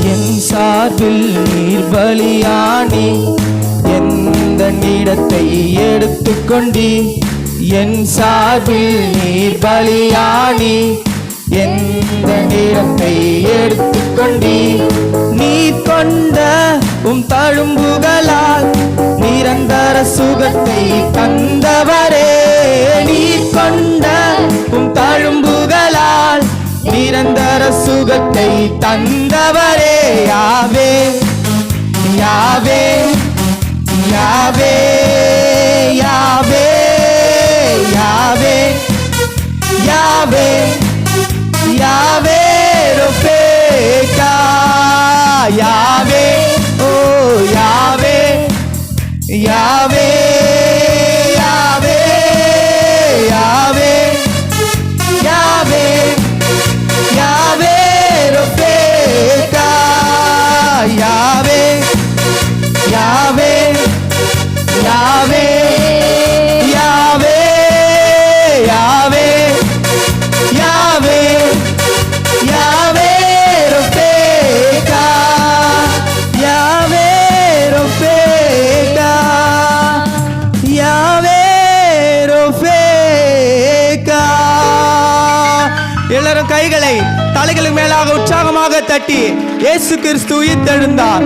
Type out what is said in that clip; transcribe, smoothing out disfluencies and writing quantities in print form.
என் சார்பில் நீர் பலியானி எந்த இடத்தை எடுத்துக்கொண்டி என் சார்பில் நீர் பலியானி எந்த இடத்தை எடுத்துக்கொண்டி நீ கொண்ட தழும்புகளால் நிரந்தர சுகத்தை தந்தவரே நீ கொண்ட தழும்புகளால் நிரந்தர சுகத்தை தந்தவரே யாவே யாவே யாவே யாவே யாவே யாவே யாவே ரொபேகா யாவே ஓ யாவே யாவே யாவே யாவே யாவே யாவே ரொபேகா யாவே யாவே யாவே யாவே யாவே யாவே யாவே ரொபேகா யாவே ரொபேகா யாவே ரொபேகா. எல்லாரும் கைகளை தலைகளுக்கு மேலாக உற்சாகமாக தட்டி இயேசு கிறிஸ்து உயிர்த்தெழுந்தார்.